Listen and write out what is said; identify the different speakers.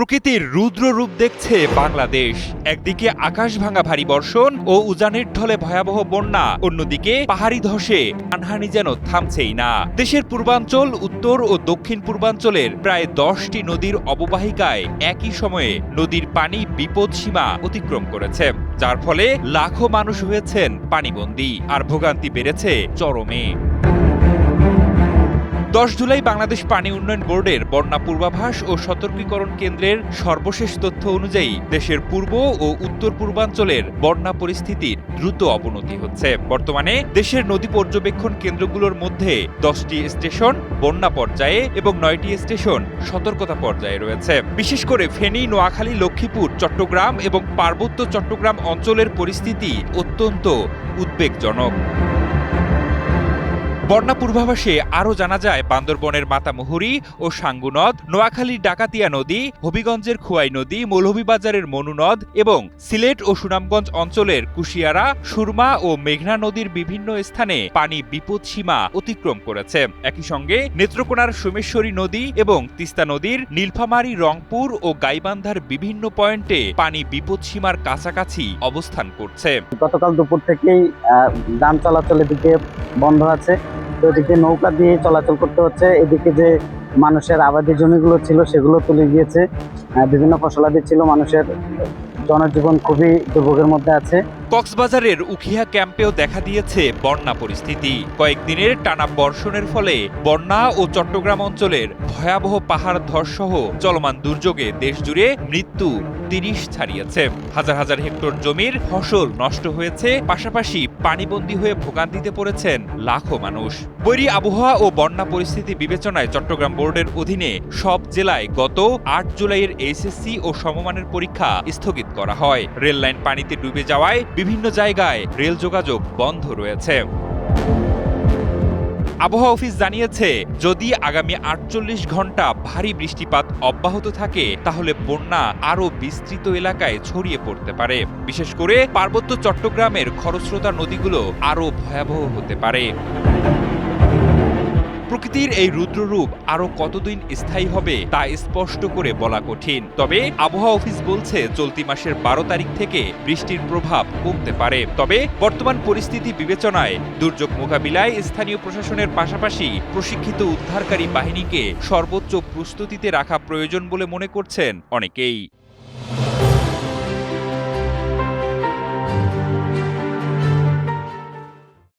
Speaker 1: প্রকৃতির রুদ্র রূপ দেখছে বাংলাদেশ। একদিকে আকাশ ভাঙা ভারী বর্ষণ ও উজানের ঢলে ভয়াবহ বন্যা, অন্যদিকে পাহাড়ি ধসে প্রাণহানি যেন থামছেই না। দেশের পূর্বাঞ্চল, উত্তর ও দক্ষিণ পূর্বাঞ্চলের প্রায় 10টি নদীর অববাহিকায় একই সময়ে নদীর পানি বিপদসীমা অতিক্রম করেছে, যার ফলে লাখো মানুষ হয়েছেন পানিবন্দী আর ভোগান্তি বেড়েছে চরমে। 10 জুলাই বাংলাদেশ পানি উন্নয়ন বোর্ডের বন্যা পূর্বাভাস ও সতর্কীকরণ কেন্দ্রের সর্বশেষ তথ্য অনুযায়ী দেশের পূর্ব ও উত্তর পূর্বাঞ্চলের বন্যা পরিস্থিতির দ্রুত অবনতি হচ্ছে। বর্তমানে দেশের নদী পর্যবেক্ষণ কেন্দ্রগুলোর মধ্যে 10টি স্টেশন বন্যা পর্যায়ে এবং 9টি স্টেশন সতর্কতা পর্যায়ে রয়েছে। বিশেষ করে ফেনী, নোয়াখালী, লক্ষ্মীপুর, চট্টগ্রাম এবং পার্বত্য চট্টগ্রাম অঞ্চলের পরিস্থিতি অত্যন্ত উদ্বেগজনক। বন্যা পূর্বাভাসে আরও জানা যায়, বান্দরবনের মাতামুহুরী ও সাঙ্গু নদ, নোয়াখালীর ডাকাতিয়া নদী, হবিগঞ্জের খোয়াই নদী, মৌলভীবাজারের মনু নদ এবং সিলেট ও সুনামগঞ্জ অঞ্চলের কুশিয়ারা, সুরমা ও মেঘনা নদীর বিভিন্ন স্থানে পানি বিপদসীমা অতিক্রম করেছে। একই সঙ্গে নেত্রকোনার সোমেশ্বরী নদী এবং তিস্তা নদীর নীলফামারী, রংপুর ও গাইবান্ধার বিভিন্ন পয়েন্টে পানি বিপদসীমার কাছাকাছি অবস্থান করছে।
Speaker 2: গতকাল দুপুর থেকেই যান চলাচলের দিকে বন্ধ আছে। তো এদিকে নৌকা দিয়ে চলাচল করতে হচ্ছে। এদিকে যে মানুষের আবাদি জমিগুলো ছিল সেগুলো তুলে গিয়েছে, বিভিন্ন ফসলাদি ছিল। মানুষের জনজীবন খুবই দুর্ভোগের মধ্যে আছে।
Speaker 1: কক্সবাজারের উখিয়া ক্যাম্পেও দেখা দিয়েছে বন্যা পরিস্থিতি। কয়েকদিনের টানা বর্ষণের ফলে বন্যা ও চট্টগ্রাম অঞ্চলের ভয়াবহ পাহাড় ধস সহ চলমান দুর্যোগে দেশজুড়ে মৃত্যু 30 ছাড়িয়েছে। হাজার হাজার হেক্টর জমির ফসল নষ্ট হয়েছে, পাশাপাশি পানিবন্দী হয়ে ভোগান্তিতে পড়েছেন লাখো মানুষ। বৈরী আবহাওয়া ও বন্যা পরিস্থিতি বিবেচনায় চট্টগ্রাম বোর্ডের অধীনে সব জেলায় গত 8 জুলাইয়ের এইচএসসি ও সমমানের পরীক্ষা স্থগিত করা হয়। রেল লাইন পানিতে ডুবে যাওয়ায় বিভিন্ন জায়গায় রেল যোগাযোগ বন্ধ রয়েছে। আবহাওয়া অফিস জানিয়েছে, যদি আগামী 48 ঘন্টা ভারী বৃষ্টিপাত অব্যাহত থাকে তাহলে বন্যা আরও বিস্তৃত এলাকায় ছড়িয়ে পড়তে পারে। বিশেষ করে পার্বত্য চট্টগ্রামের খরস্রোতা নদীগুলো আরও ভয়াবহ হতে পারে। প্রকৃতির এই রুদ্ররূপ আরো কতদিন স্থায়ী হবে তা স্পষ্ট করে বলা কঠিন। তবে আবহাওয়া অফিস বলছে, চলতি মাসের 12 তারিখ থেকে বৃষ্টির প্রভাব কমতে পারে। তবে বর্তমান পরিস্থিতি বিবেচনায় দুর্যোগ মোকাবিলায় স্থানীয় প্রশাসনের পাশাপাশি প্রশিক্ষিত উদ্ধারকারী বাহিনীকে সর্বোচ্চ প্রস্তুতিতে রাখা প্রয়োজন বলে মনে করছেন অনেকেই।